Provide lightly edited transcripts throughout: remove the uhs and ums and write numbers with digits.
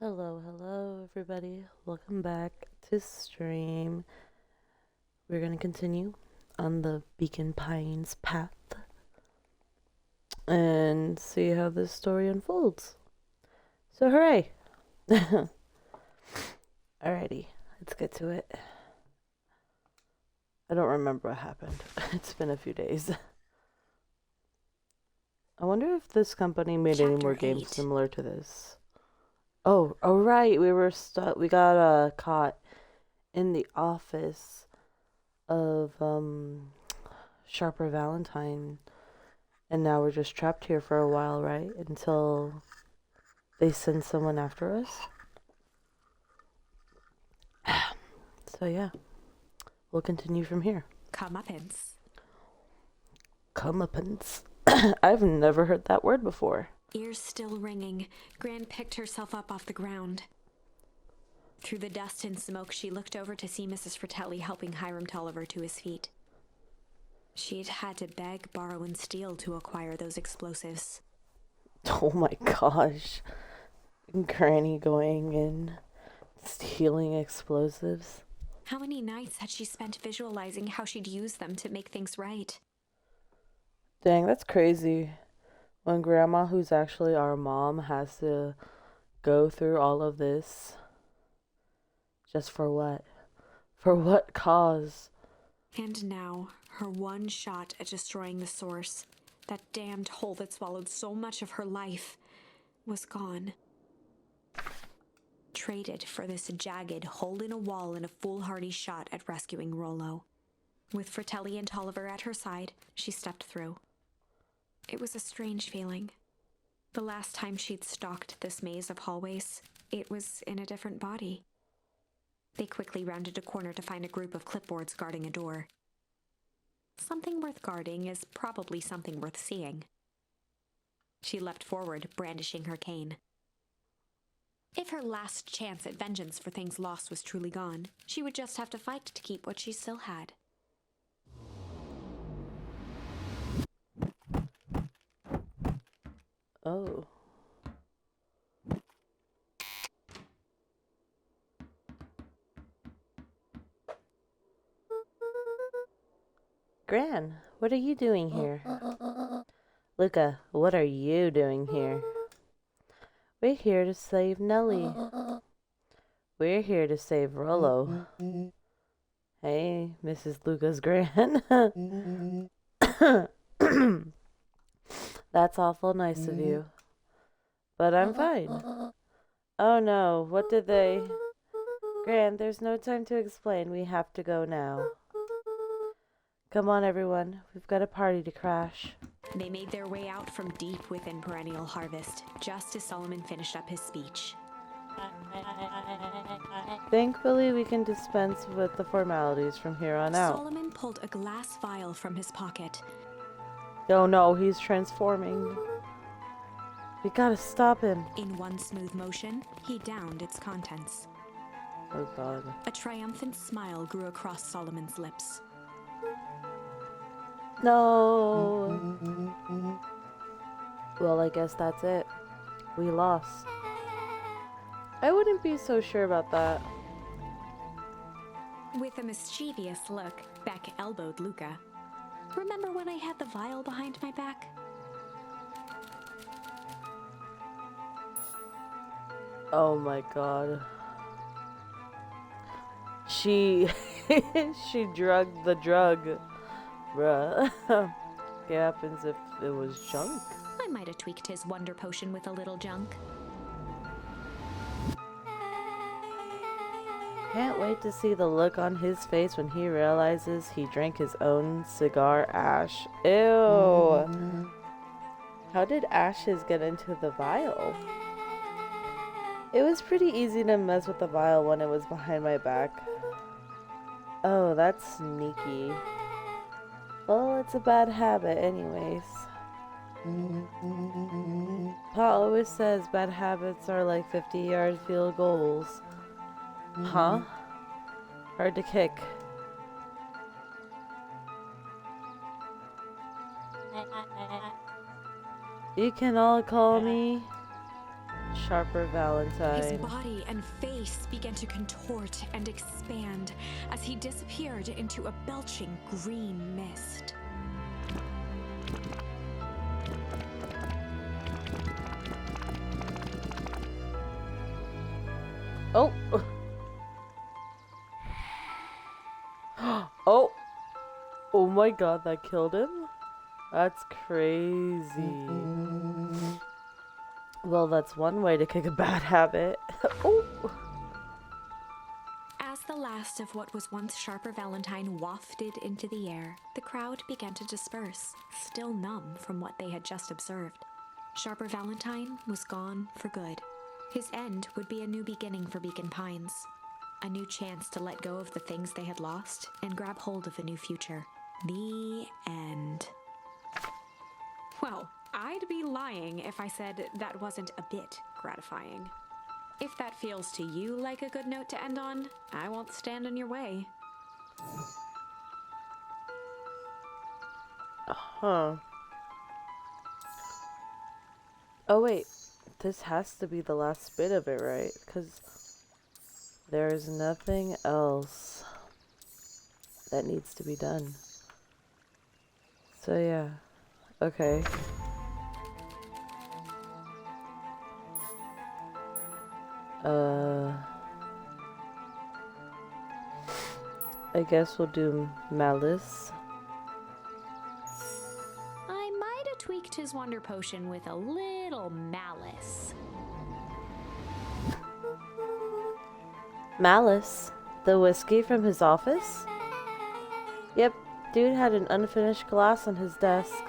Hello, everybody. Welcome back to stream. We're going to continue on the Beacon Pines path and see how this story unfolds. So, hooray! Alrighty, let's get to it. I don't remember what happened. It's been a few days. I wonder if this company made any more games similar to this. Oh, right. We got caught in the office of Sharper Valentine, and now we're just trapped here for a while, right? Until they send someone after us. So yeah, we'll continue from here. Comeuppance. Comeuppance. I've never heard that word before. Ears still ringing, Gran picked herself up off the ground. Through the dust and smoke, she looked over to see Mrs. Fratelli helping Hiram Tolliver to his feet. She'd had to beg, borrow, and steal to acquire those explosives. Oh my gosh. Granny going and stealing explosives. How many nights had she spent visualizing how she'd use them to make things right? Dang, that's crazy. When Grandma, who's actually our mom, has to go through all of this. Just for what? For what cause? And now, her one shot at destroying the source, that damned hole that swallowed so much of her life, was gone. Traded for this jagged hole in a wall and a foolhardy shot at rescuing Rollo. With Fratelli and Tolliver at her side, she stepped through. It was a strange feeling. The last time she'd stalked this maze of hallways, it was in a different body. They quickly rounded a corner to find a group of clipboards guarding a door. Something worth guarding is probably something worth seeing. She leapt forward, brandishing her cane. If her last chance at vengeance for things lost was truly gone, she would just have to fight to keep what she still had. Oh. Gran, what are you doing here? Luca, what are you doing here? We're here to save Nellie. We're here to save Rollo. Hey, Mrs. Luca's Gran. That's awful nice of you. But I'm fine. Oh no, what did they... Gran, there's no time to explain. We have to go now. Come on, everyone. We've got a party to crash. They made their way out from deep within Perennial Harvest, just as Solomon finished up his speech. Thankfully, we can dispense with the formalities from here on out. Solomon pulled a glass vial from his pocket. Oh no, he's transforming. We gotta stop him. In one smooth motion, he downed its contents. Oh god. A triumphant smile grew across Solomon's lips. No. Well, I guess that's it. We lost. I wouldn't be so sure about that. With a mischievous look, Beck elbowed Luca. Remember when I had the vial behind my back? Oh my god. She drugged the drug. Bruh. What happens if it was junk? I might have tweaked his wonder potion with a little junk. Can't wait to see the look on his face when he realizes he drank his own cigar ash. Ew. How did ashes get into the vial? It was pretty easy to mess with the vial when it was behind my back. Oh, that's sneaky. Well, it's a bad habit anyways. Pa always says bad habits are like 50-yard field goals. Huh? Hard to kick. You can all call me Sharper His Valentine. body and face began to contort and expand as he disappeared into a belching green mist. Oh! Oh! Oh my god, that killed him? That's crazy. Well, that's one way to kick a bad habit. Oh! As the last of what was once Sharper Valentine wafted into the air, the crowd began to disperse, still numb from what they had just observed. Sharper Valentine was gone for good. His end would be a new beginning for Beacon Pines, a new chance to let go of the things they had lost and grab hold of a new future. The end. Well, I'd be lying if I said that wasn't a bit gratifying. If that feels to you like a good note to end on, I won't stand in your way. Huh. Oh wait, this has to be the last bit of it, right? Because there's nothing else that needs to be done. So yeah, okay. I guess we'll do Malice. I might have tweaked his wonder potion with a little malice. Malice? The whiskey from his office? Yep, dude had an unfinished glass on his desk.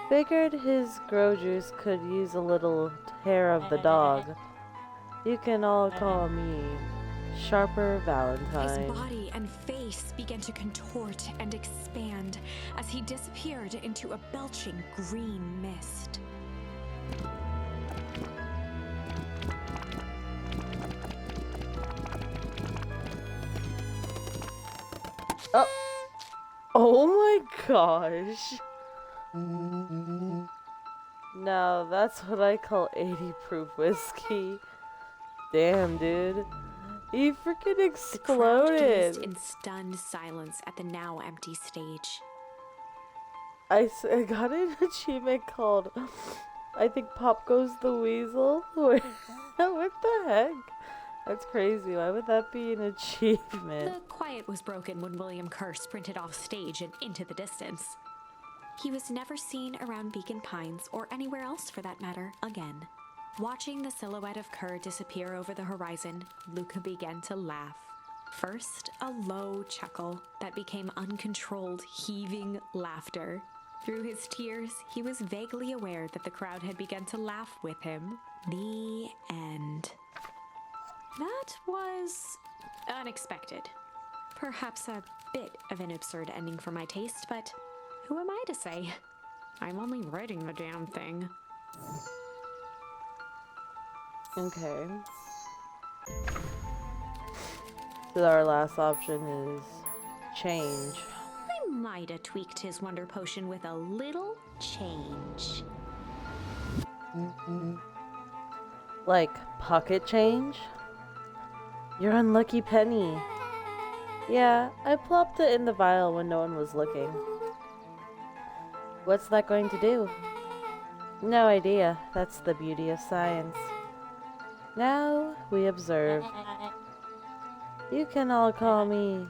Figured his grow juice could use a little hair of the dog. You can all call me Sharper Valentine. His body and face began to contort and expand as he disappeared into a belching green mist. Oh, oh my gosh. Now that's what I call 80 proof whiskey. Damn, dude. He freaking The crowd gazed exploded. in stunned silence at the now empty stage. I got an achievement called, I think Pop Goes the Weasel. What the heck? That's crazy. Why would that be an achievement? The quiet was broken when William Kerr sprinted off stage and into the distance. He was never seen around Beacon Pines, or anywhere else for that matter, again. Watching the silhouette of Kerr disappear over the horizon, Luca began to laugh. First, a low chuckle that became uncontrolled, heaving laughter. Through his tears, he was vaguely aware that the crowd had begun to laugh with him. The end. That was unexpected. Perhaps a bit of an absurd ending for my taste, but who am I to say? I'm only writing the damn thing. Okay. So our last option is change. I might have tweaked his wonder potion with a little change. Like pocket change? Your unlucky penny. Yeah, I plopped it in the vial when no one was looking. What's that going to do? No idea. That's the beauty of science. Now we observe. You can all call me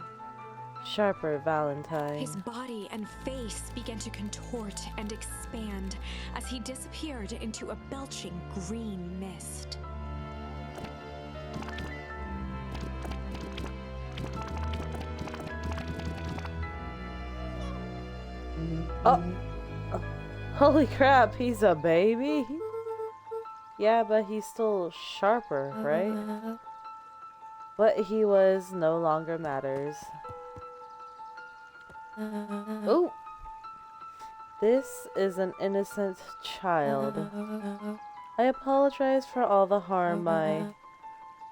Sharper Valentine. His body and face began to contort and expand as he disappeared into a belching green mist. Oh, holy crap, he's a baby? Yeah, but he's still sharper, right? What he was no longer matters. Oh! This is an innocent child. I apologize for all the harm my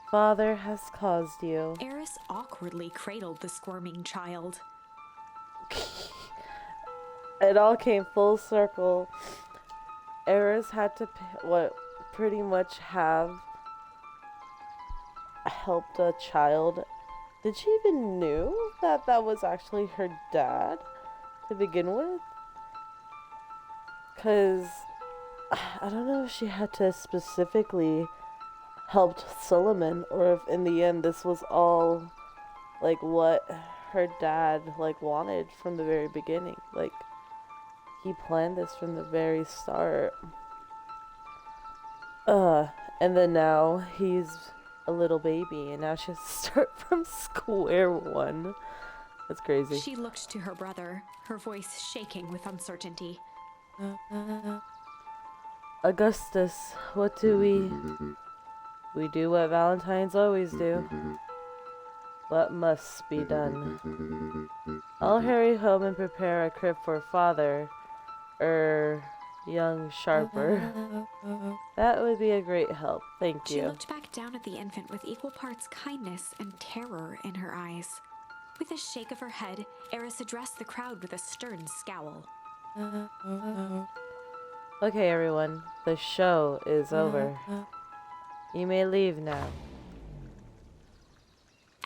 father has caused you. Eris awkwardly cradled the squirming child. It all came full circle. Eris had to pretty much have helped a child. Did she even knew that that was actually her dad to begin with? Because I don't know if she had to specifically helped Solomon, or if in the end this was all like what her dad like wanted from the very beginning. Like he planned this from the very start. And then now he's a little baby, and now she has to start from square one. That's crazy. She looked to her brother, her voice shaking with uncertainty. Augustus, what do we... We do what Valentines always do. What must be done. I'll hurry home and prepare a crib for father, young Sharper. That would be a great help, thank you. She looked back down at the infant with equal parts kindness and terror in her eyes. With a shake of her head, Eris addressed the crowd with a stern scowl. Okay, everyone, the show is over. You may leave now.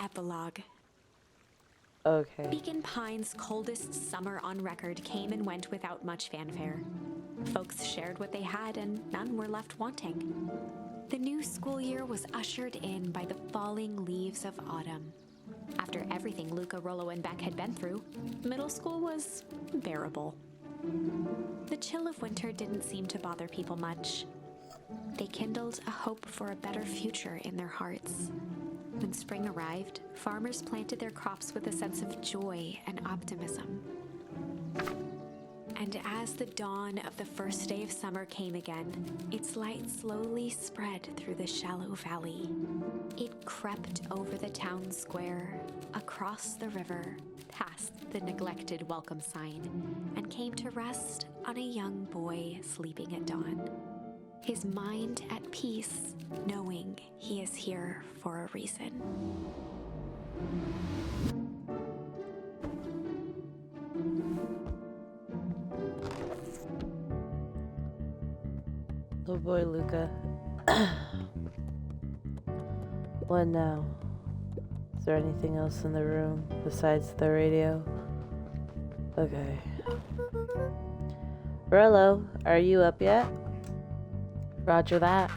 Epilogue. Okay. Beacon Pines' coldest summer on record came and went without much fanfare. Folks shared what they had, and none were left wanting. The new school year was ushered in by the falling leaves of autumn. After everything Luca, Rollo, and Beck had been through, middle school was bearable. The chill of winter didn't seem to bother people much. They kindled a hope for a better future in their hearts. When spring arrived, farmers planted their crops with a sense of joy and optimism. And as the dawn of the first day of summer came again, its light slowly spread through the shallow valley. It crept over the town square, across the river, past the neglected welcome sign, and came to rest on a young boy sleeping at dawn. His mind at peace, knowing he is here for a reason. Oh boy, Luca. What now? Is there anything else in the room besides the radio? Okay. Rollo, are you up yet? Roger that.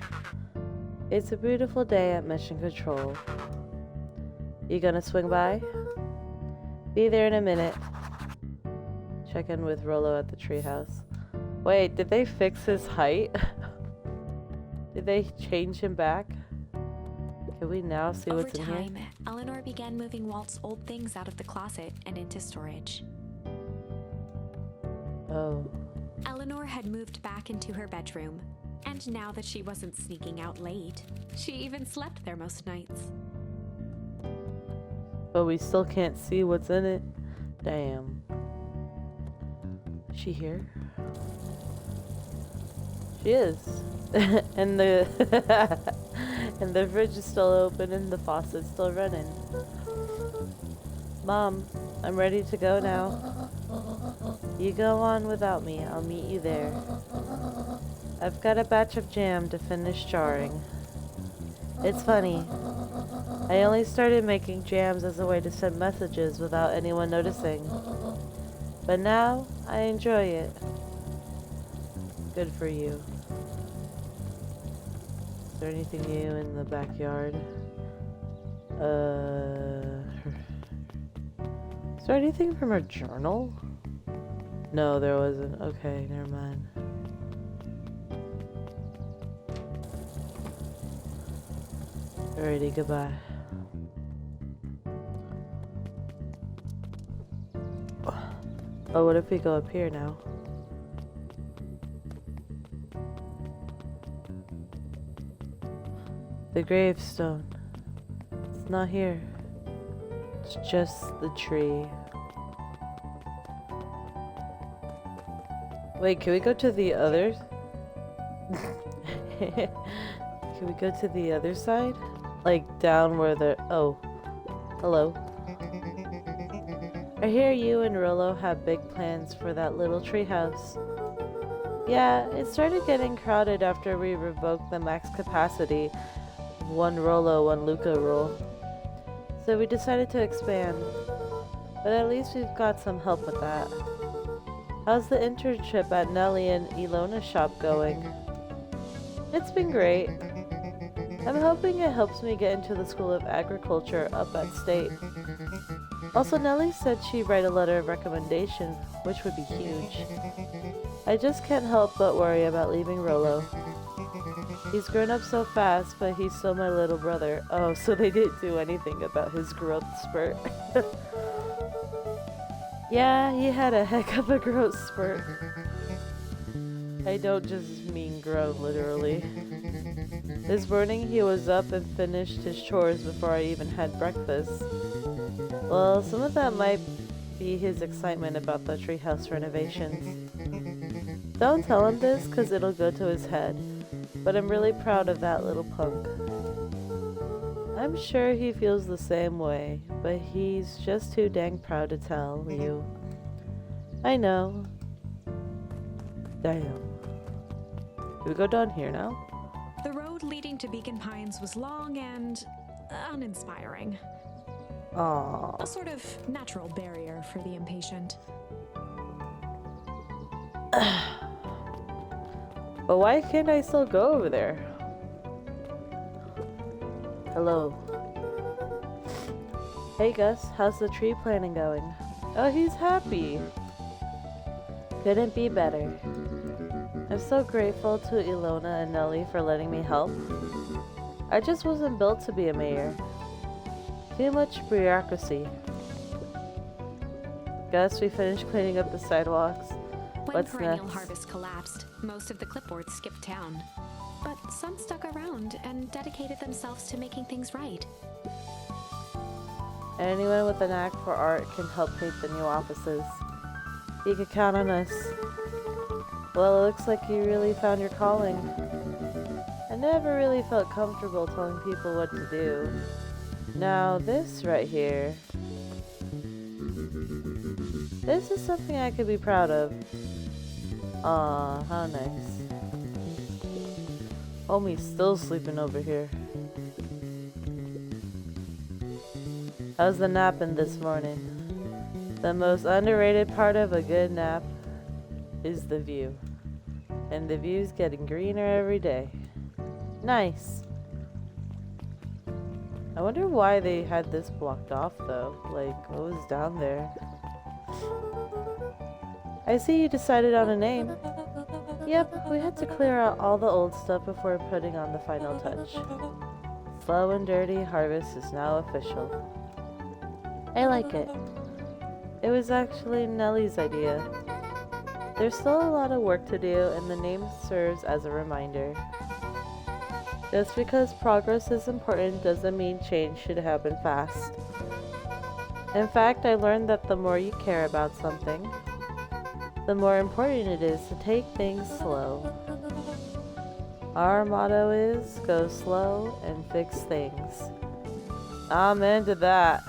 It's a beautiful day at Mission Control. You gonna swing by? Be there in a minute. Check in with Rollo at the treehouse. Wait, did they fix his height? Did they change him back? Can we now see what's in here? Over time, Eleanor began moving Walt's old things out of the closet and into storage. Oh. Eleanor had moved back into her bedroom, and now that she wasn't sneaking out late, she even slept there most nights. But we still can't see what's in it. Damn. Is she here? She is. And the and the fridge is still open and the faucet's still running. Mom, I'm ready to go now. You go on without me. I'll meet you there. I've got a batch of jam to finish jarring. It's funny. I only started making jams as a way to send messages without anyone noticing. But now, I enjoy it. Good for you. Is there anything new in the backyard? Is there anything from her journal? No, there wasn't. Okay, never mind. Alrighty, goodbye. Oh, what if we go up here now? The gravestone. It's not here. It's just the tree. Wait, can we go to the other? Can we go to the other side? Like down where the... Oh. Hello. I hear you and Rollo have big plans for that little treehouse. Yeah, it started getting crowded after we revoked the max capacity, one Rolo, one Luca rule. So we decided to expand. But at least we've got some help with that. How's the internship at Nellie and Ilona's shop going? It's been great. I'm hoping it helps me get into the School of Agriculture up at State. Also, Nellie said she'd write a letter of recommendation, which would be huge. I just can't help but worry about leaving Rolo. He's grown up so fast, but he's still my little brother. Oh, so they didn't do anything about his growth spurt. Yeah, he had a heck of a growth spurt. I don't just mean grow, literally. This morning he was up and finished his chores before I even had breakfast. Well, some of that might be his excitement about the treehouse renovations. Don't tell him this, cause it'll go to his head. But I'm really proud of that little punk. I'm sure he feels the same way, but he's just too dang proud to tell you. I know. Damn. Do we go down here now? The road leading to Beacon Pines was long and uninspiring. Aww. A sort of natural barrier for the impatient. But why can't I still go over there? Hello. Hey Gus, how's the tree planting going? Oh, he's happy. Couldn't be better. I'm so grateful to Ilona and Nellie for letting me help. I just wasn't built to be a mayor. Too much bureaucracy. Gus, we finished cleaning up the sidewalks. When What's perennial next? harvest collapsed, most of the clipboards skipped town. But some stuck around and dedicated themselves to making things right. Anyone with a knack for art can help paint the new offices. You can count on us. Well, it looks like you really found your calling. I never really felt comfortable telling people what to do. Now, this right here. This is something I could be proud of. Aw, how nice. Homie's still sleeping over here. How's the napping this morning? The most underrated part of a good nap is the view. And the view's getting greener every day. Nice. I wonder why they had this blocked off though. Like, what was down there? I see you decided on a name. Yep, we had to clear out all the old stuff before putting on the final touch. Slow and Dirty Harvest is now official. I like it. It was actually Nellie's idea. There's still a lot of work to do, and the name serves as a reminder. Just because progress is important doesn't mean change should happen fast. In fact, I learned that the more you care about something, the more important it is to take things slow. Our motto is, go slow and fix things. I'm into that.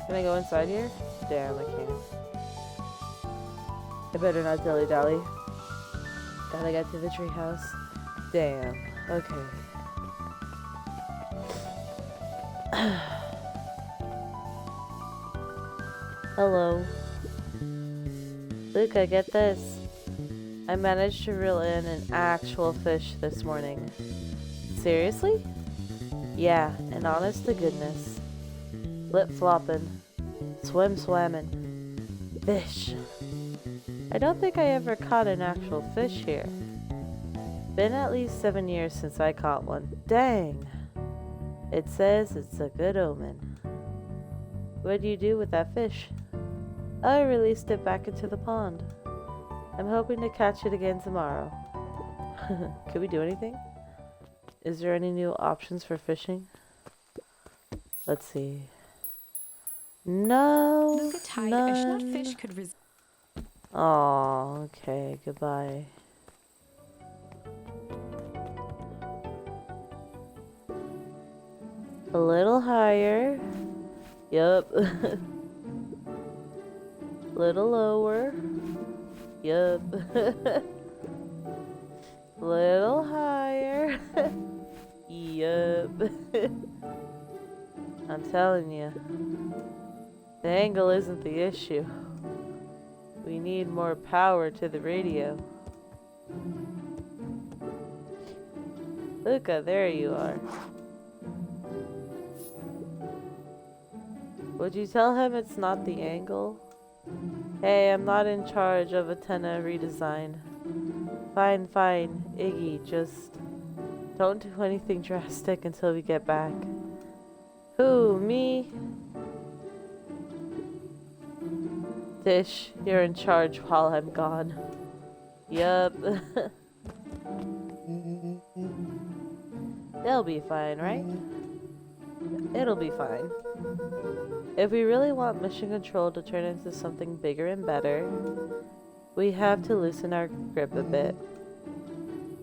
Can I go inside here? Damn, I can't. I better not dilly-dally. Gotta get to the treehouse. Damn. Okay. Hello. Luca, get this. I managed to reel in an actual fish this morning. Seriously? Yeah, and honest to goodness. Lip flopping. Swim swamming. Fish. I don't think I ever caught an actual fish here. Been at least 7 years since I caught one. Dang. It says it's a good omen. What do you do with that fish? I released it back into the pond. I'm hoping to catch it again tomorrow. Could we do anything? Is there any new options for fishing? Let's see. No. Luca tied none. fish, not fish, could resist. Aw, okay, goodbye. A little higher. Yup. Little lower. Yup. Little higher. Yup. I'm telling you, the angle isn't the issue. We need more power to the radio. Luca, there you are. Would you tell him it's not the angle? Hey, I'm not in charge of antenna redesign. Fine, fine, Iggy, just don't do anything drastic until we get back. Who, me? Dish, you're in charge while I'm gone. Yup. They'll be fine, right? It'll be fine. If we really want Mission Control to turn into something bigger and better, we have to loosen our grip a bit.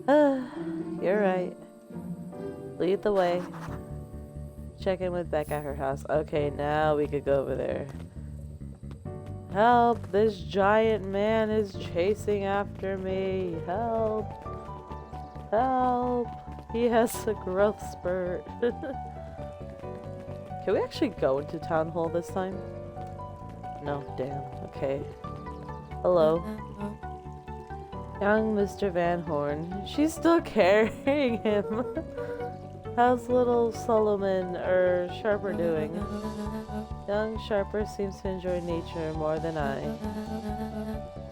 You're right. Lead the way. Check in with Beck at her house. Okay, now we could go over there. Help! This giant man is chasing after me. Help! Help! He has a growth spurt. Can we actually go into Town Hall this time? No, damn. Okay. Hello. Young Mr. Van Horn. She's still carrying him. How's little Solomon Sharper doing? Young Sharper seems to enjoy nature more than I.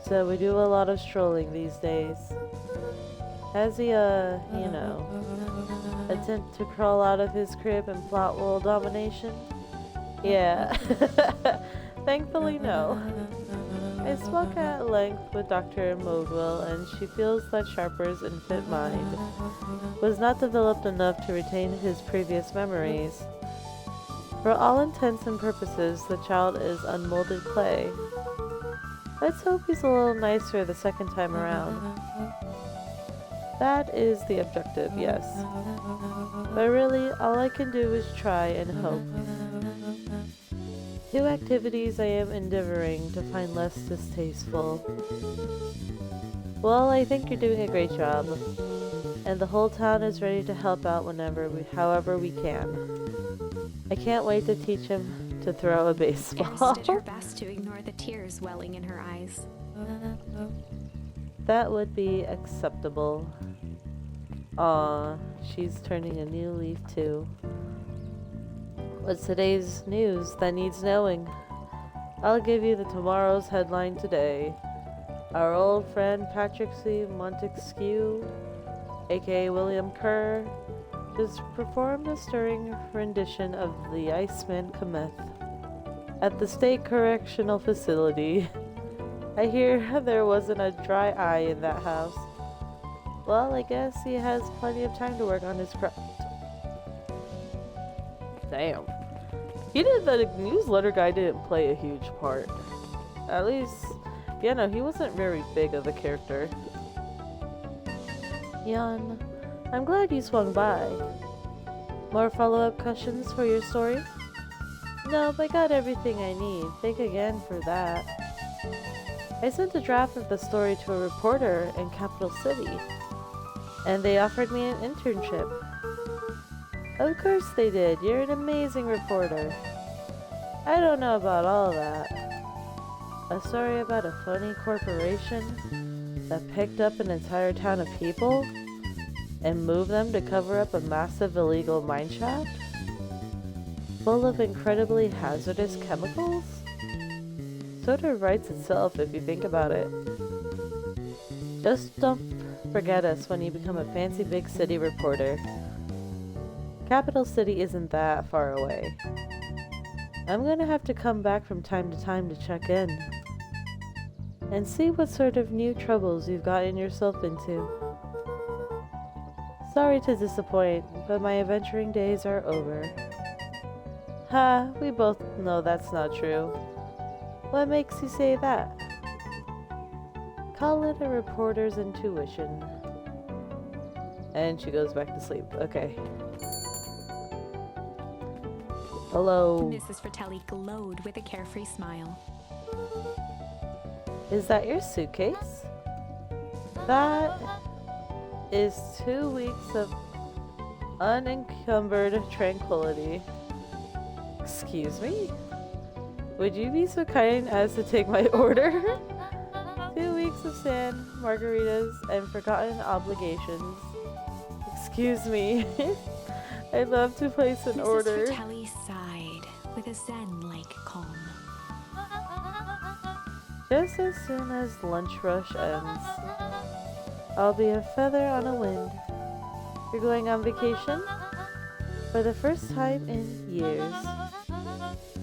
So we do a lot of strolling these days. Has he, you know, attempt to crawl out of his crib and plot world domination? Yeah. Thankfully, no. I spoke at length with Dr. Modwell, and she feels that Sharper's infant mind was not developed enough to retain his previous memories. For all intents and purposes, the child is unmolded clay. Let's hope he's a little nicer the second time around. That is the objective, yes. But really, all I can do is try and hope. 2 activities I am endeavoring to find less distasteful. Well, I think you're doing a great job. And the whole town is ready to help out however we can. I can't wait to teach him to throw a baseball. Eris did her best to ignore the tears welling in her eyes. That would be acceptable. Aw, she's turning a new leaf too. What's today's news that needs knowing? I'll give you the tomorrow's headline today. Our old friend Patrick C. Montesquieu, aka William Kerr, just performed a stirring rendition of the Iceman Cometh at the State Correctional Facility. I hear there wasn't a dry eye in that house. Well, I guess he has plenty of time to work on his craft. Damn. The newsletter guy didn't play a huge part. At least, he wasn't very big of a character. Jan, I'm glad you swung by. More follow-up questions for your story? Nope, I got everything I need. Thank again for that. I sent a draft of the story to a reporter in Capital City, and they offered me an internship. Of course they did. You're an amazing reporter. I don't know about all that. A story about a phony corporation that picked up an entire town of people and moved them to cover up a massive illegal mine shaft full of incredibly hazardous chemicals? Sort of writes itself if you think about it. Just don't forget us when you become a fancy big city reporter. Capital City isn't that far away. I'm gonna have to come back from time to time to check in and see what sort of new troubles you've gotten yourself into. Sorry to disappoint, but my adventuring days are over. Ha, we both know that's not true. What makes you say that? Call it a reporter's intuition. And she goes back to sleep. Okay. Hello. Mrs. Fratelli glowed with a carefree smile. Is that your suitcase? That is 2 weeks of unencumbered tranquility. Excuse me? Would you be so kind as to take my order? 2 weeks of sand, margaritas, and forgotten obligations. Excuse me. I'd love to place an order. Mrs. Fratelli sighed with a zen-like calm. Just as soon as lunch rush ends, I'll be a feather on a wind. You're going on vacation? For the first time in years.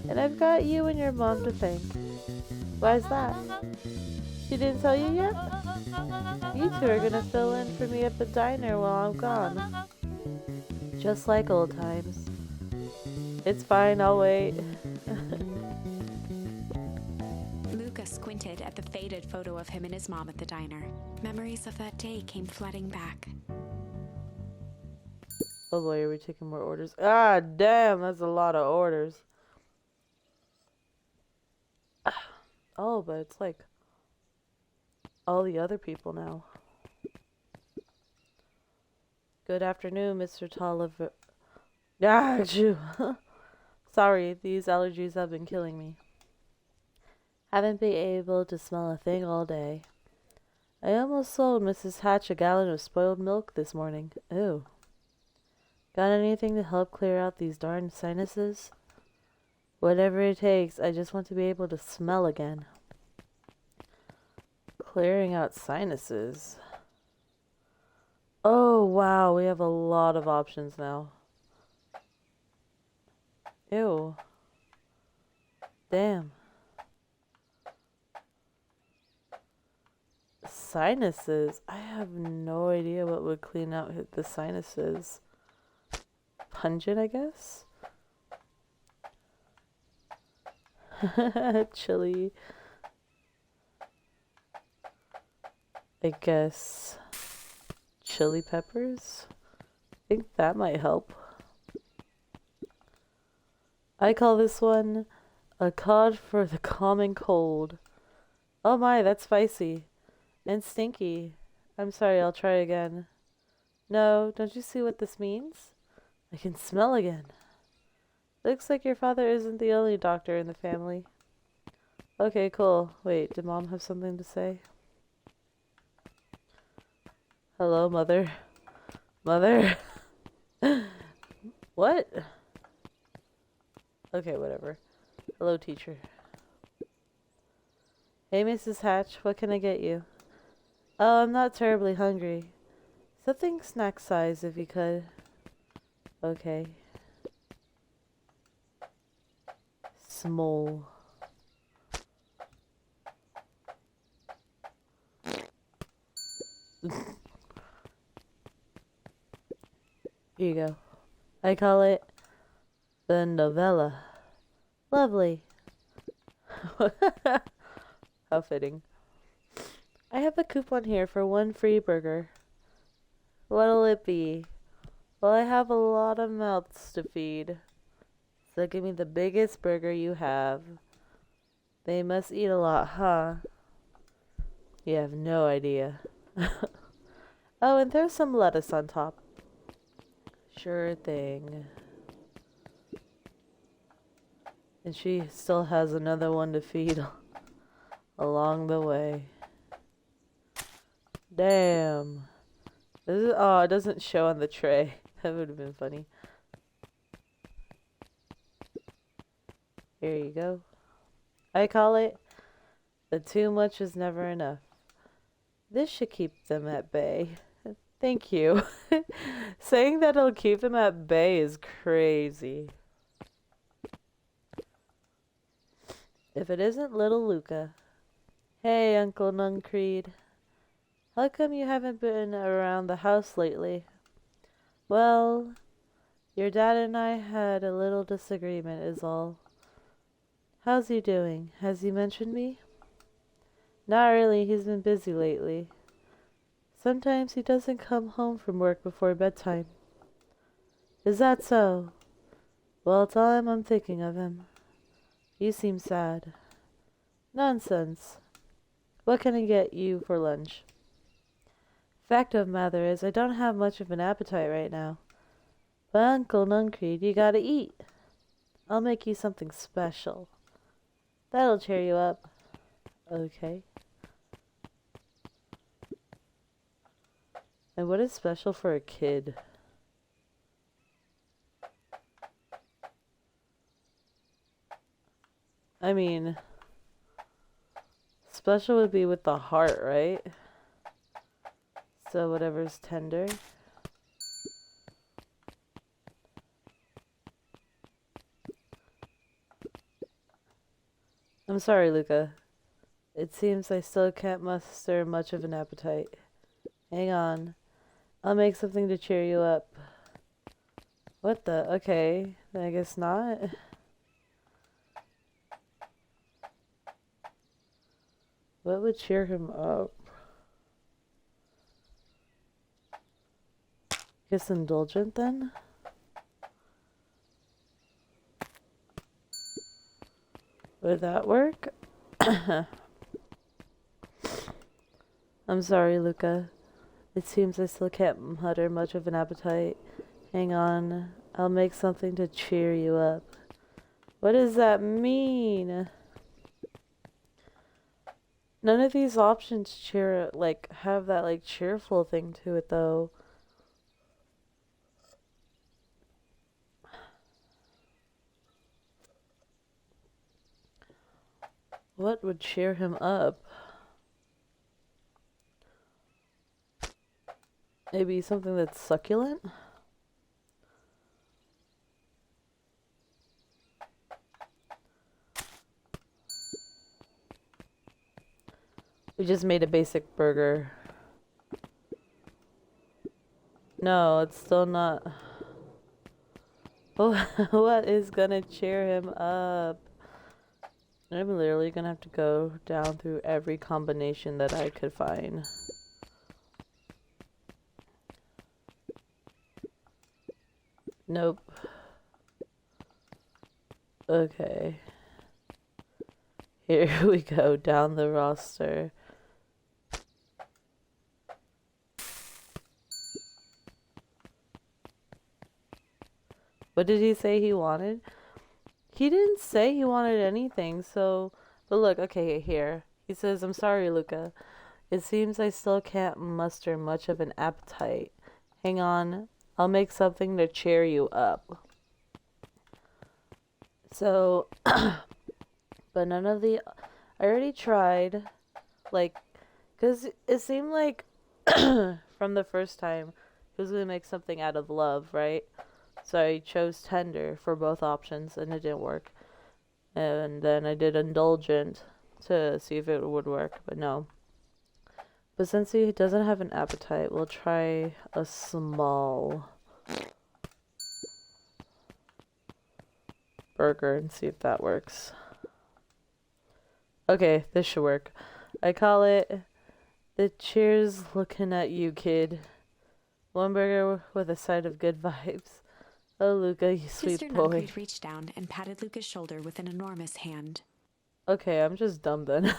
And I've got you and your mom to thank. Why's that? She didn't tell you yet? You two are gonna fill in for me at the diner while I'm gone. Just like old times. It's fine, I'll wait. Luca squinted at the faded photo of him and his mom at the diner. Memories of that day came flooding back. Oh boy, are we taking more orders? Ah, damn, that's a lot of orders. Oh, but it's like all the other people now. Good afternoon, Mr. Tolliver. Ah, achoo. Sorry, these allergies have been killing me. Haven't been able to smell a thing all day. I almost sold Mrs. Hatch a gallon of spoiled milk this morning. Ew. Got anything to help clear out these darn sinuses? Whatever it takes, I just want to be able to smell again. Clearing out sinuses. Oh, wow, we have a lot of options now. Ew. Damn. Sinuses. I have no idea what would clean out the sinuses. Pungent, I guess? Chili. I guess chili peppers? I think that might help. I call this one a cod for the common cold. Oh my, that's spicy. And stinky. I'm sorry, I'll try again. No, don't you see what this means? I can smell again. Looks like your father isn't the only doctor in the family. Okay, cool. Wait, did Mom have something to say? Hello, Mother. Mother? What? Okay, whatever. Hello, teacher. Hey, Mrs. Hatch, what can I get you? Oh, I'm not terribly hungry. Something snack size, if you could. Okay. Small. Here you go. I call it the novella. Lovely. How fitting. I have a coupon here for 1 free burger. What'll it be? Well, I have a lot of mouths to feed. So give me the biggest burger you have. They must eat a lot, huh? You have no idea. Oh, and throw some lettuce on top. Sure thing. And she still has another one to feed along the way. Damn. Oh, it doesn't show on the tray. That would have been funny. Here you go. I call it the too much is never enough. This should keep them at bay. Thank you. Saying that it'll keep them at bay is crazy. If it isn't little Luca. Hey, Uncle Nuncreed. How come you haven't been around the house lately? Well, your dad and I had a little disagreement is all. How's he doing? Has he mentioned me? Not really, he's been busy lately. Sometimes he doesn't come home from work before bedtime. Is that so? Well, tell him I'm thinking of him. You seem sad. Nonsense. What can I get you for lunch? Fact of the matter is, I don't have much of an appetite right now. But Uncle Nuncreed, you gotta eat. I'll make you something special. That'll cheer you up. Okay. And what is special for a kid? I mean, special would be with the heart, right? So whatever's tender. I'm sorry, Luca. It seems I still can't muster much of an appetite. Hang on. I'll make something to cheer you up. What the? Okay, then I guess not. What would cheer him up? Guess indulgent then? Would that work? I'm sorry, Luca. It seems I still can't mutter much of an appetite. Hang on. I'll make something to cheer you up. What does that mean? None of these options have that cheerful thing to it though. What would cheer him up? Maybe something that's succulent? We just made a basic burger. No, it's still not. What is gonna cheer him up? I'm literally gonna have to go down through every combination that I could find. Nope. Okay. Here we go, down the roster. What did he say he wanted? He didn't say he wanted anything, so... But look, okay, here. He says, I'm sorry, Luca. It seems I still can't muster much of an appetite. Hang on. I'll make something to cheer you up. So... but none of the... I already tried. Because it seemed like... from the first time, he was going to make something out of love, right? So I chose tender for both options and it didn't work. And then I did indulgent to see if it would work, but no. But since he doesn't have an appetite, we'll try a small burger and see if that works. Okay, this should work. I call it the cheers looking at you, kid. One burger with a side of good vibes. Oh, Luca, you sweet Mr. boy. Nuncreed reached down and patted Luca's shoulder with an enormous hand. Okay, I'm just dumb then.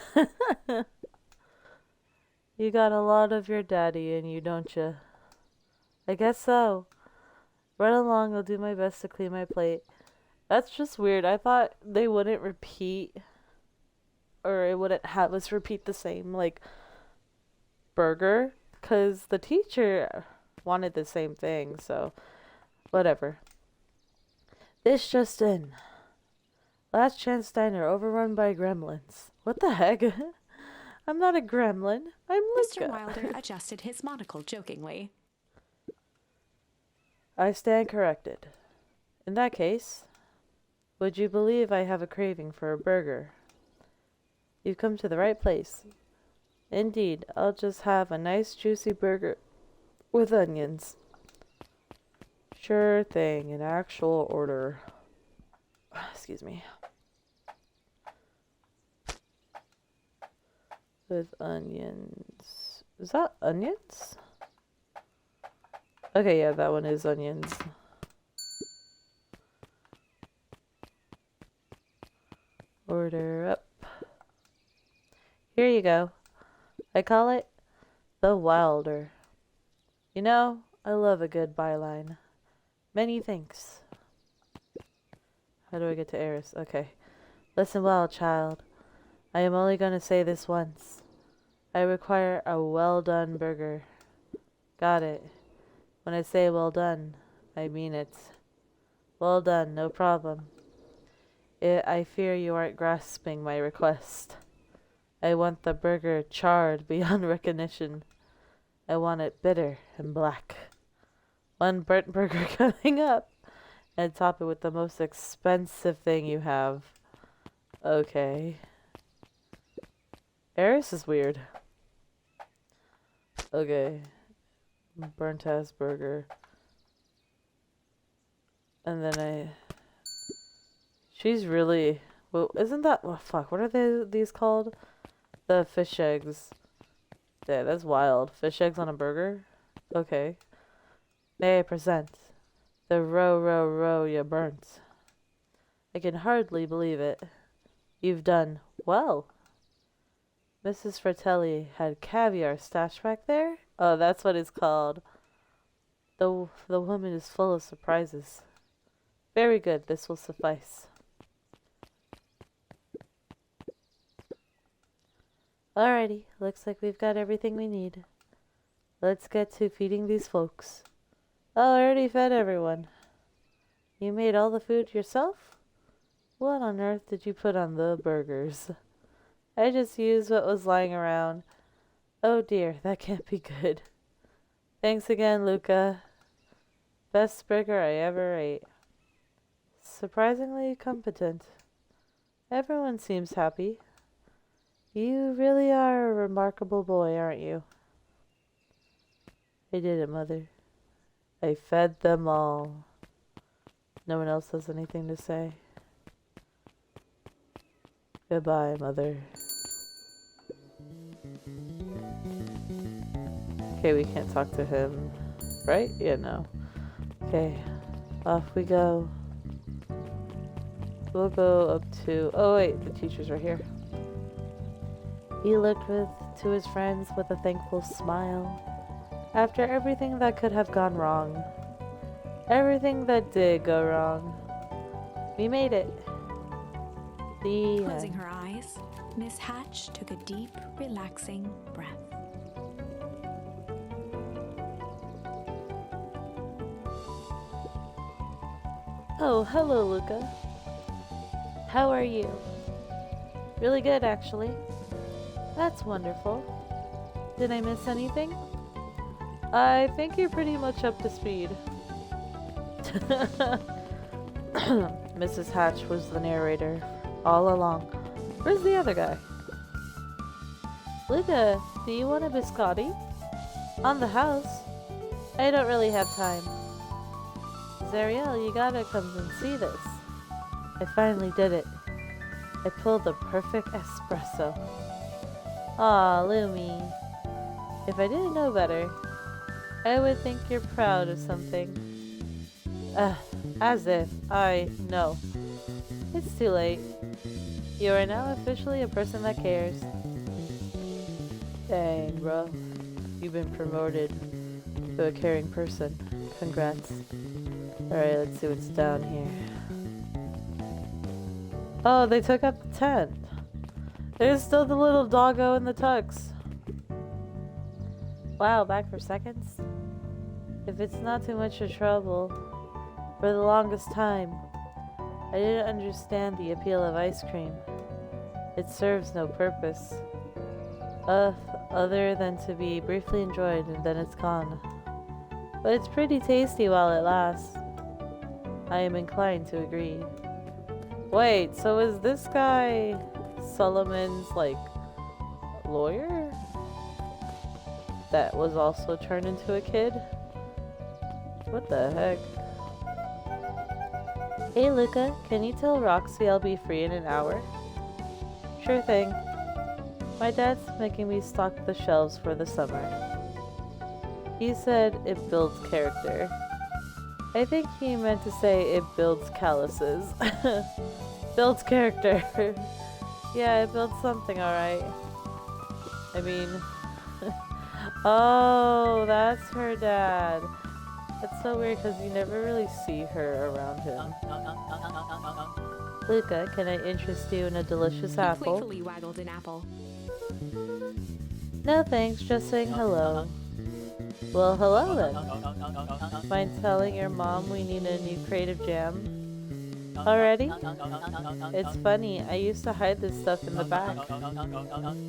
You got a lot of your daddy in you, don't you? I guess so. Run along, I'll do my best to clean my plate. That's just weird. I thought they wouldn't repeat, or it wouldn't have us repeat the same, burger, because the teacher wanted the same thing, so whatever. This just in. Last Chance Diner overrun by gremlins. What the heck? I'm not a gremlin. I'm Luca. Mr. Wilder adjusted his monocle jokingly. I stand corrected. In that case, would you believe I have a craving for a burger? You've come to the right place. Indeed, I'll just have a nice juicy burger with onions. Sure thing, an actual order. Excuse me. With onions. Is that onions? Okay, yeah, that one is onions. Order up. Here you go. I call it the Wilder. You know, I love a good byline. Many thanks. How do I get to Eris? Okay. Listen well, child. I am only going to say this once. I require a well-done burger. Got it. When I say well done, I mean it. Well done, no problem. I fear you aren't grasping my request. I want the burger charred beyond recognition. I want it bitter and black. One burnt burger coming up. And top it with the most expensive thing you have. Okay. Eris is weird. Okay. Burnt ass burger. And then she's really... Well, isn't that... Oh, fuck. What are these called? The fish eggs. Yeah, that's wild. Fish eggs on a burger? Okay. May I present the row you burnt. I can hardly believe it. You've done well. Mrs. Fratelli had caviar stashed back there? Oh, that's what it's called. The woman is full of surprises. Very good, this will suffice. Alrighty, looks like we've got everything we need. Let's get to feeding these folks. Oh, I already fed everyone. You made all the food yourself? What on earth did you put on the burgers? I just used what was lying around. Oh dear, that can't be good. Thanks again, Luca. Best burger I ever ate. Surprisingly competent. Everyone seems happy. You really are a remarkable boy, aren't you? I did it, Mother. I fed them all. No one else has anything to say. Goodbye, Mother. Okay, we can't talk to him, right? Yeah, no. Okay, off we go. We'll go up to... Oh, wait, the teacher's right here. He looked to his friends with a thankful smile. After everything that could have gone wrong. Everything that did go wrong. We made it. Closing her eyes, Miss Hatch took a deep, relaxing breath. Oh, hello, Luca. How are you? Really good, actually. That's wonderful. Did I miss anything? I think you're pretty much up to speed. Mrs. Hatch was the narrator all along. Where's the other guy? Luca, do you want a biscotti? On the house? I don't really have time. Zariel, you gotta come and see this. I finally did it. I pulled the perfect espresso. Aw, Lumi. If I didn't know better, I would think you're proud of something. As if I know. It's too late. You are now officially a person that cares. Dang, bro. You've been promoted to a caring person. Congrats. Alright, let's see what's down here. Oh, they took out the tent. There's still the little doggo in the tux. Wow, back for seconds? If it's not too much of trouble, for the longest time, I didn't understand the appeal of ice cream. It serves no purpose, other than to be briefly enjoyed and then it's gone. But it's pretty tasty while it lasts. I am inclined to agree. Wait, so is this guy Solomon's, like, lawyer? That was also turned into a kid? What the heck? Hey Luca, can you tell Roxy I'll be free in an hour? Sure thing. My dad's making me stock the shelves for the summer. He said it builds character. I think he meant to say it builds calluses. Builds character. Yeah, it builds something, alright. I mean, Oh, that's her dad. That's so weird because you never really see her around him. Luca, can I interest you in a delicious He apple? playfully waggled an apple. No thanks, just saying hello. Well, hello then. Mind telling your mom we need a new creative jam? Already? It's funny, I used to hide this stuff in the back.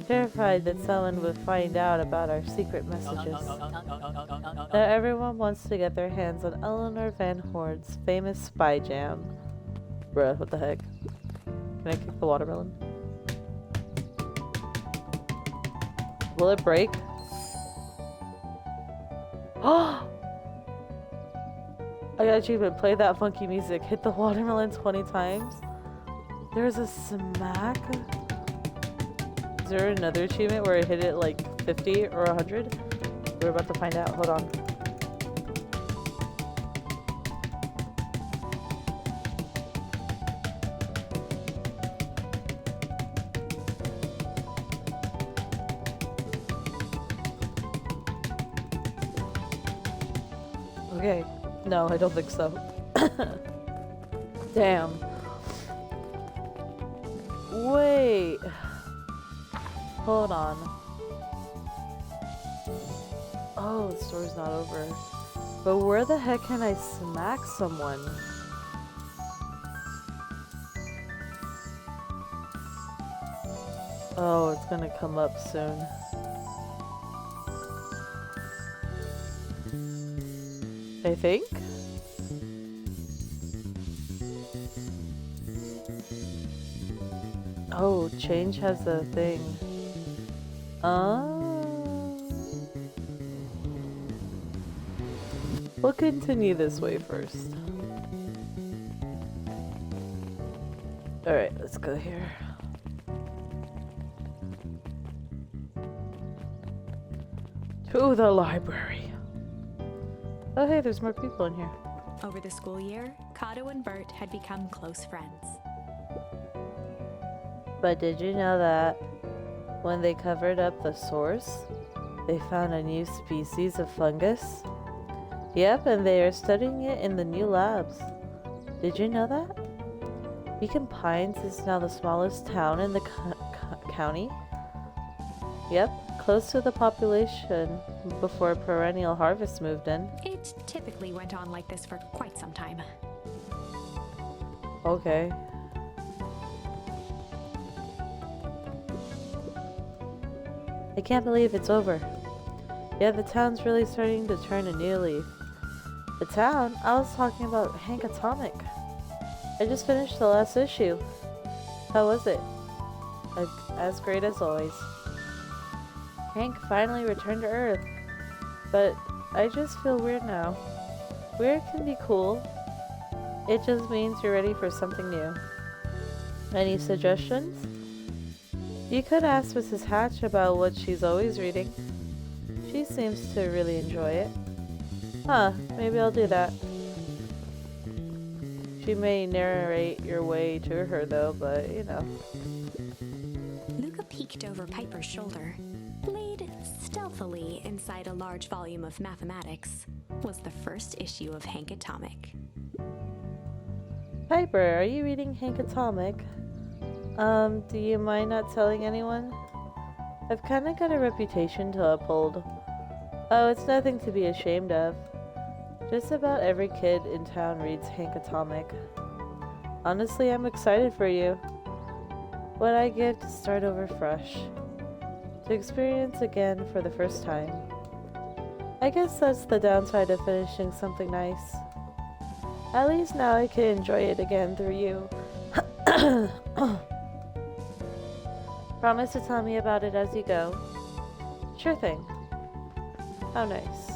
Terrified that someone would find out about our secret messages. Now everyone wants to get their hands on Eleanor Van Horn's famous spy jam. Bruh, what the heck? Can I kick the watermelon? Will it break? Oh! I got achievement. Play that funky music. Hit the watermelon 20 times. There's a smack. Is there another achievement where I hit it like 50 or 100? We're about to find out. Hold on. Okay. No, I don't think so. Damn. Wait. Hold on. Oh, the story's not over. But where the heck can I smack someone? Oh, it's gonna come up soon. I think? Oh, change has a thing. We'll continue this way first. Alright, let's go here. To the library. Oh hey, there's more people in here. Over the school year, Kato and Bert had become close friends. But did you know that when they covered up the source, they found a new species of fungus? Yep, and they are studying it in the new labs. Did you know that? Beacon Pines is now the smallest town in the county. Yep, close to the population before Perennial Harvest moved in. It typically went on like this for quite some time. Okay. I can't believe it's over. Yeah, the town's really starting to turn a new leaf. The town? I was talking about Hank Atomic. I just finished the last issue. How was it? As great as always. Hank finally returned to Earth. But I just feel weird now. Weird can be cool. It just means you're ready for something new. Any suggestions? You could ask Mrs. Hatch about what she's always reading. She seems to really enjoy it. Huh, maybe I'll do that. She may narrate your way to her though, but you know. Luca peeked over Piper's shoulder. Laid stealthily inside a large volume of mathematics was the first issue of Hank Atomic. Piper, are you reading Hank Atomic? Do you mind not telling anyone? I've kinda got a reputation to uphold. Oh, it's nothing to be ashamed of. Just about every kid in town reads Hank Atomic. Honestly, I'm excited for you. What I give to start over fresh. To experience again for the first time. I guess that's the downside of finishing something nice. At least now I can enjoy it again through you. Promise to tell me about it as you go. Sure thing. How nice.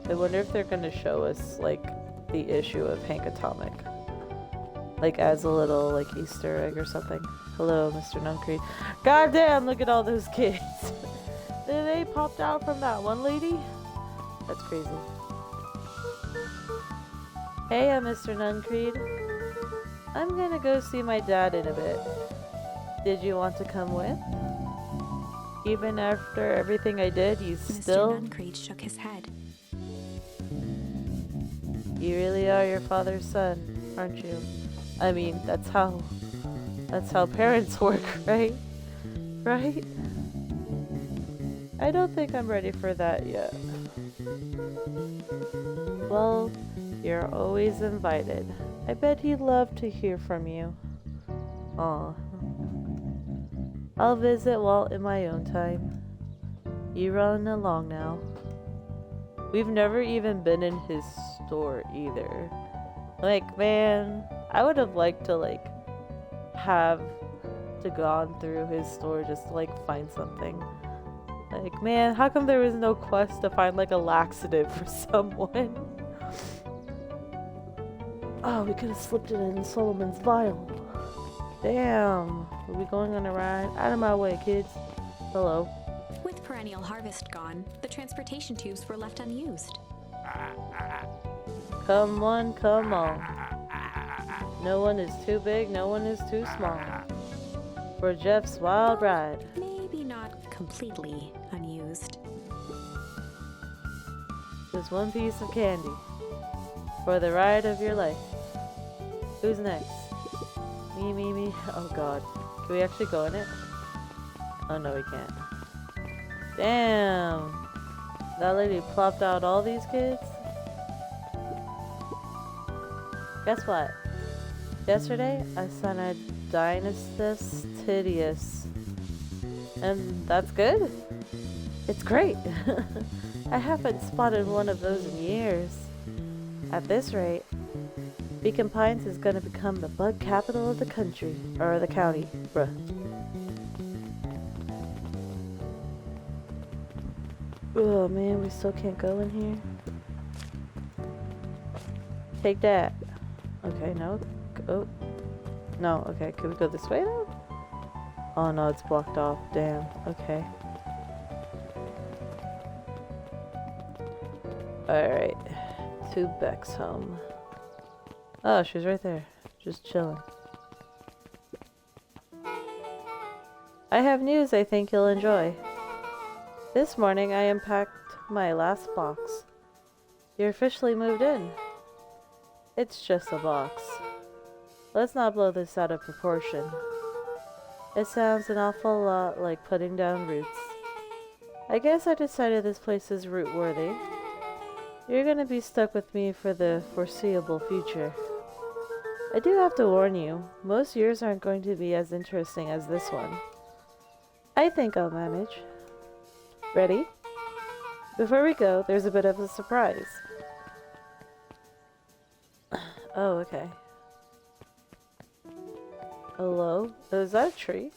I wonder if they're gonna show us, like, the issue of Hank Atomic. Like, as a little, like, Easter egg or something. Hello, Mr. Nuncreed. God damn, look at all those kids. They popped out from that one lady? That's crazy. Hey, I'm Mr. Nuncreed. I'm gonna go see my dad in a bit. Did you want to come with? Even after everything I did, you Mr. still... Nuncreed shook his head. You really are your father's son, aren't you? I mean, that's how parents work, right? Right? I don't think I'm ready for that yet. Well, you're always invited. I bet he'd love to hear from you. Aw. I'll visit Walt in my own time. You run along now. We've never even been in his store either. Like, man, I would have liked to, like, have to gone through his store just to, like, find something. Like, man, how come there was no quest to find, like, a laxative for someone? Oh, we could have slipped it in Solomon's vial. Damn. Are we going on a ride? Out of my way, kids. Hello. With perennial harvest gone, the transportation tubes were left unused. Come on, come on. No one is too big, no one is too small. For Jeff's wild ride. Maybe not completely unused. Just one piece of candy. For the ride of your life. Who's next? Me. Oh god. Can we actually go in it? Oh no, we can't. Damn. That lady plopped out all these kids? Guess what? Yesterday, I saw a Deinonychus Tidius. And that's good? It's great. I haven't spotted one of those in years. At this rate, Beacon Pines is gonna become the bug capital of the country. Or the county. Bruh. Oh man, we still can't go in here. Take that. Okay, no. Oh. No, okay. Can we go this way now? Oh no, it's blocked off. Damn. Okay. Alright. To Beck's home. Oh, she's right there. Just chilling. I have news I think you'll enjoy. This morning I unpacked my last box. You're officially moved in. It's just a box. Let's not blow this out of proportion. It sounds an awful lot like putting down roots. I guess I decided this place is root worthy. You're gonna be stuck with me for the foreseeable future. I do have to warn you, most years aren't going to be as interesting as this one. I think I'll manage. Ready? Before we go, there's a bit of a surprise. Oh, okay. Hello? Is that a tree?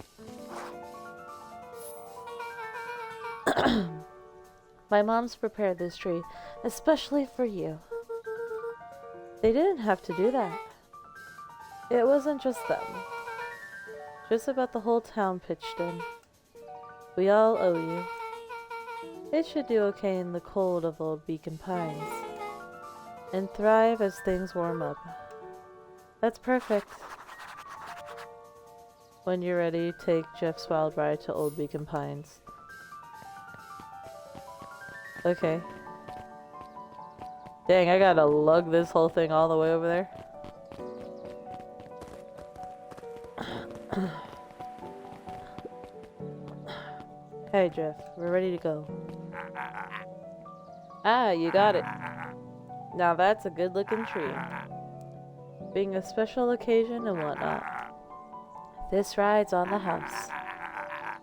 My mom's prepared this tree, especially for you. They didn't have to do that. It wasn't just them. Just about the whole town pitched in. We all owe you. It should do okay in the cold of old Beacon Pines. And thrive as things warm up. That's perfect. When you're ready, take Jeff's wild ride to old Beacon Pines. Okay. Dang, I gotta lug this whole thing all the way over there. Hey Jeff, we're ready to go. Ah, you got it. Now that's a good looking tree. Being a special occasion and whatnot. This ride's on the house.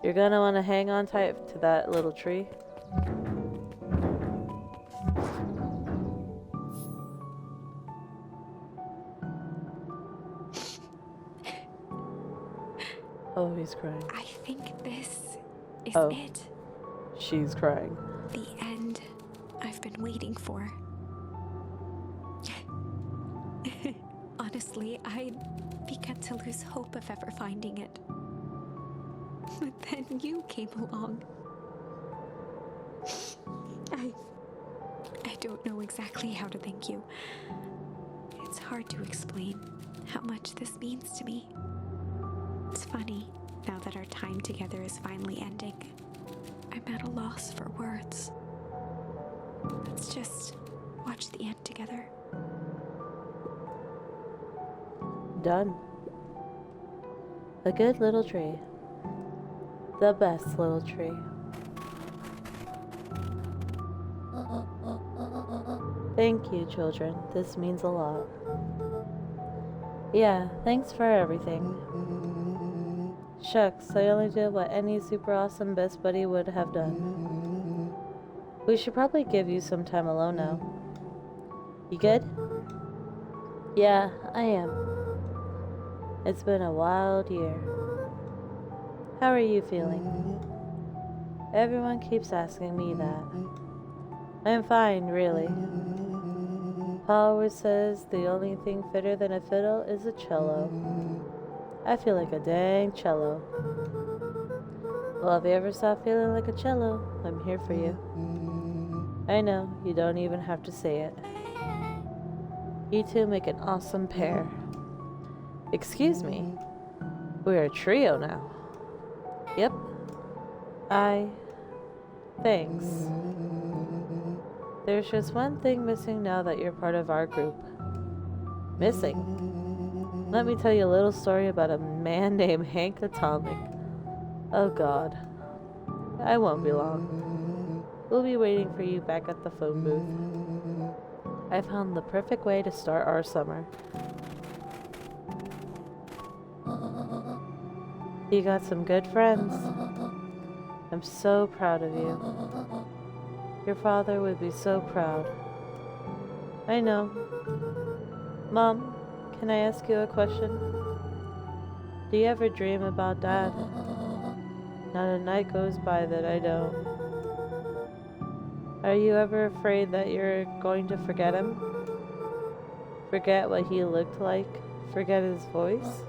You're gonna want to hang on tight to that little tree. Oh, he's crying. I think this is Oh. it. She's crying. The end I've been waiting for. Honestly, I'd begun to lose hope of ever finding it. But then you came along. I don't know exactly how to thank you. It's hard to explain how much this means to me. It's funny, now that our time together is finally ending. at a loss for words. Let's just watch the end together. Done. A good little tree. The best little tree. Thank you, children. This means a lot. Yeah, thanks for everything. Shucks, I only did what any super awesome best buddy would have done. We should probably give you some time alone now. You good? Yeah, I am. It's been a wild year. How are you feeling? Everyone keeps asking me that. I'm fine, really. Pa always says the only thing fitter than a fiddle is a cello. I feel like a dang cello. Well, if you ever stop feeling like a cello, I'm here for you. I know, you don't even have to say it. You two make an awesome pair. Excuse me. We're a trio now. Yep. Thanks. There's just one thing missing now that you're part of our group. Missing? Let me tell you a little story about a man named Hank Atomic. Oh God. I won't be long. We'll be waiting for you back at the phone booth. I found the perfect way to start our summer. You got some good friends. I'm so proud of you. Your father would be so proud. I know. Mom, can I ask you a question? Do you ever dream about Dad? Not a night goes by that I don't. Are you ever afraid that you're going to forget him? Forget what he looked like? Forget his voice?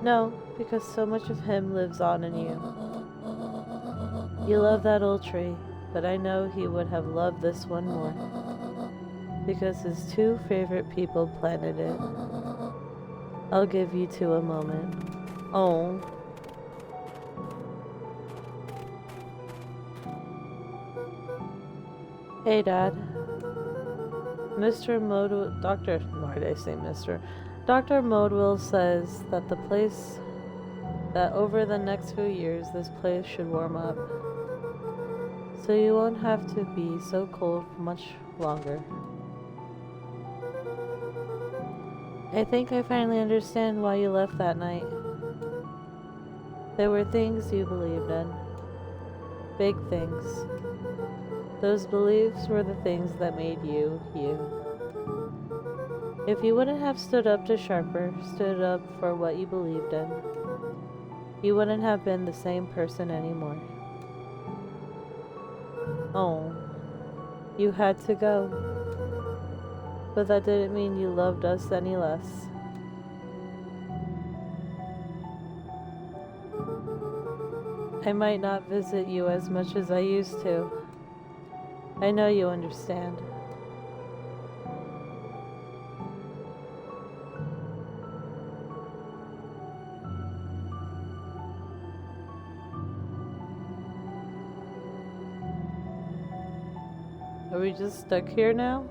No, because so much of him lives on in you. You love that old tree, but I know he would have loved this one more. Because his two favorite people planted it. I'll give you two a moment. Oh. Hey, Dad. Mr. Modwell, why did I say Mr.? Dr. Modwell says that that over the next few years, this place should warm up. So you won't have to be so cold for much longer. I think I finally understand why you left that night. There were things you believed in. Big things. Those beliefs were the things that made you, you. If you wouldn't have stood up to Sharper, stood up for what you believed in, you wouldn't have been the same person anymore. Oh, you had to go. But that didn't mean you loved us any less. I might not visit you as much as I used to. I know you understand. Are we just stuck here now?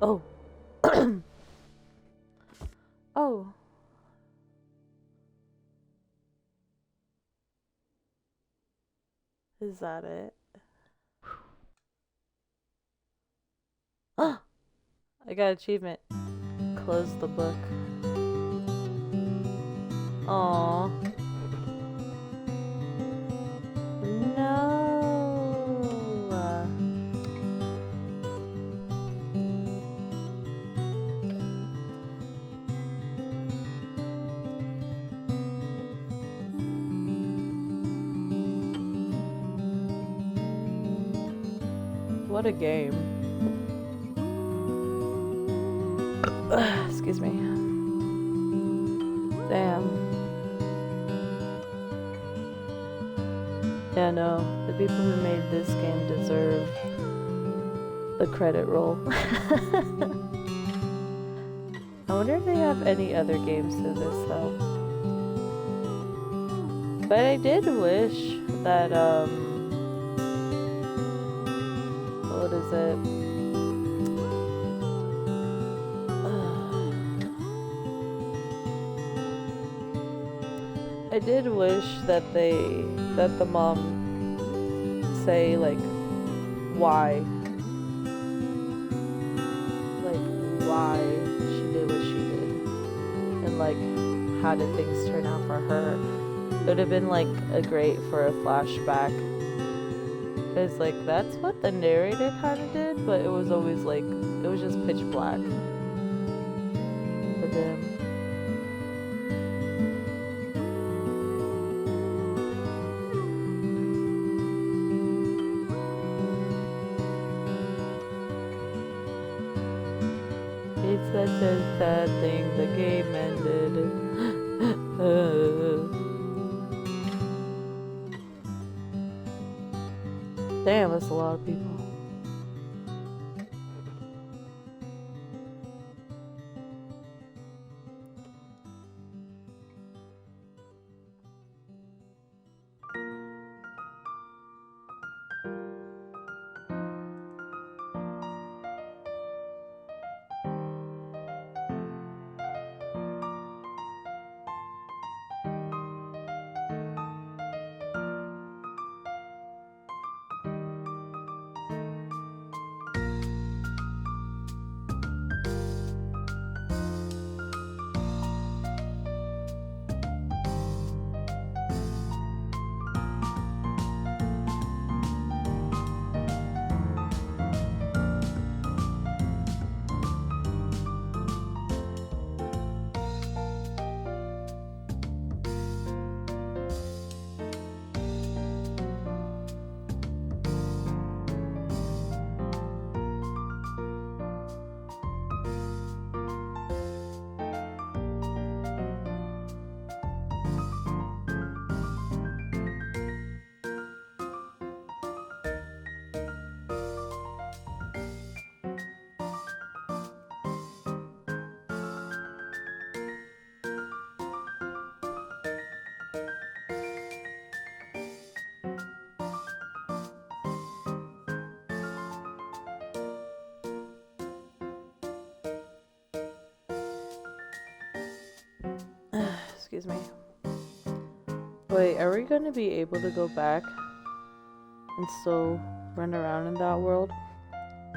Oh. Oh. Is that it? Ah! I got achievement. Close the book. Aww. No. What a game. Excuse me. Damn. Yeah, no. The people who made this game deserve the credit roll. I wonder if they have any other games to this, though. But I did wish that, what is it? I did wish that that the mom say, like, why. Like, why she did what she did. And, like, how did things turn out for her. It would have been, like, great for a flashback. Because, like, that's what the narrator kind of did, but it was always, like, it was just pitch black for them. It's such a sad thing, the game ended. Damn, that's a lot of people. Excuse me. Wait, are we gonna be able to go back and still run around in that world?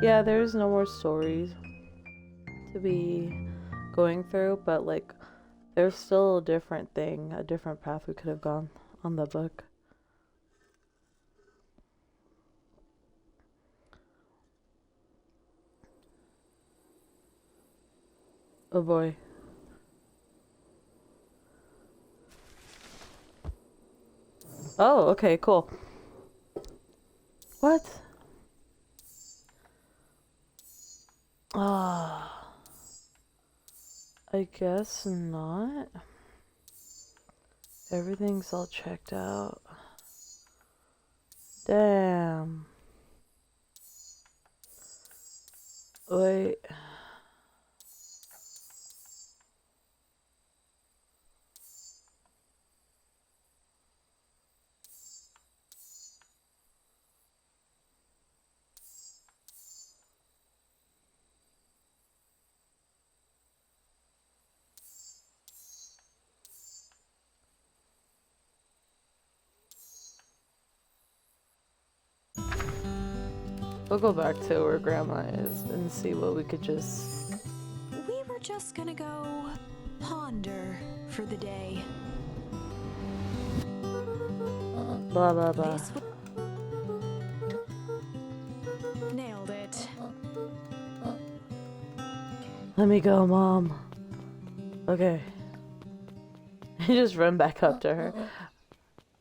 Yeah, there's no more stories to be going through, but like there's still a different thing, a different path we could have gone on the book. Oh boy. Oh, okay, cool. What? Ah, I guess not. Everything's all checked out. Damn. Wait. We'll go back to where Grandma is and see what we could just... We were just gonna go ponder for the day. Blah, blah, blah. Nailed it. Let me go, Mom. Okay. You just run back up to her.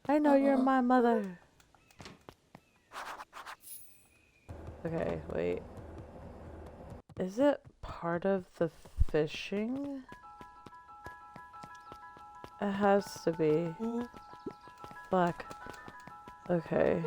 I know you're my mother. Okay, wait. Is it part of the fishing? It has to be. Fuck. Okay.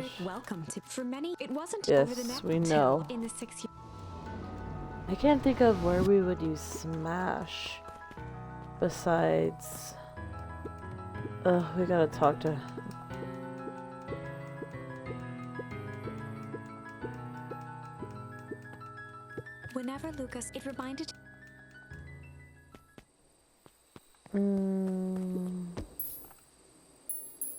considered welcome to. For many, it wasn't over the net. Yes, we know. In the 6 years. I can't think of where we would use Smash besides. We gotta talk to. Whenever Lucas, it reminded.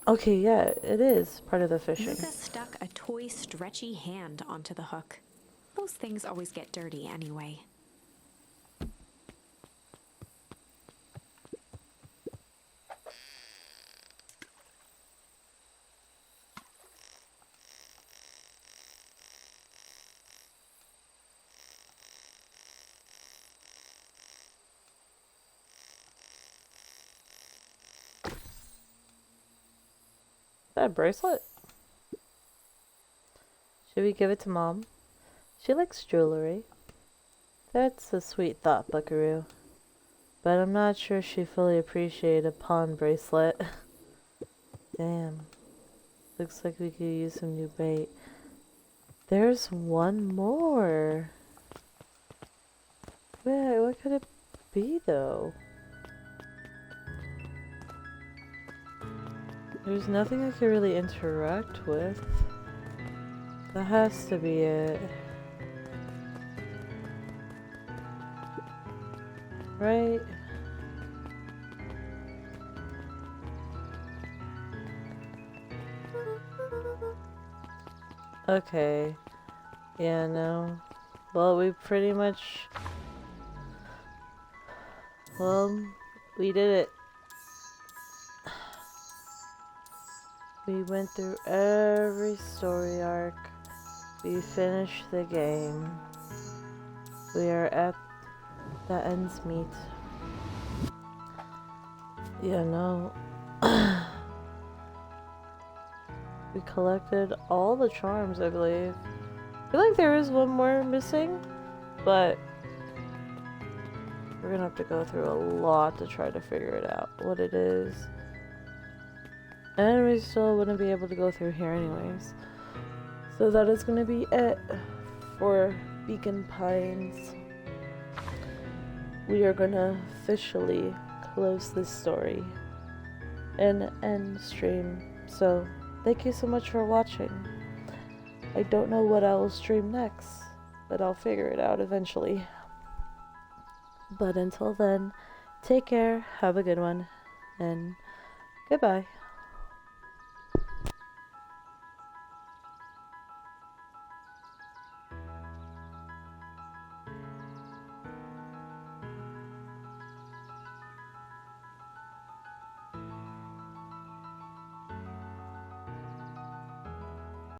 Okay, yeah, it is part of the fishing. Lucas stuck a toy stretchy hand onto the hook. Those things always get dirty anyway. That a bracelet? Should we give it to Mom? She likes jewelry. That's a sweet thought, Buckaroo. But I'm not sure she fully appreciated a pawn bracelet. Damn. Looks like we could use some new bait. There's one more. Wait, what could it be though? There's nothing I can really interact with. That has to be it. Right? Okay. Yeah, no. Well, we pretty much... Well, we did it. We went through every story arc. We finished the game. We are at the ends meet. Yeah, no. We collected all the charms, I believe. I feel like there is one more missing, but we're gonna have to go through a lot to try to figure it out, what it is. And we still wouldn't be able to go through here anyways. So that is gonna be it for Beacon Pines. We are gonna officially close this story and end stream. So thank you so much for watching. I don't know what I will stream next, but I'll figure it out eventually. But until then, take care, have a good one, and goodbye.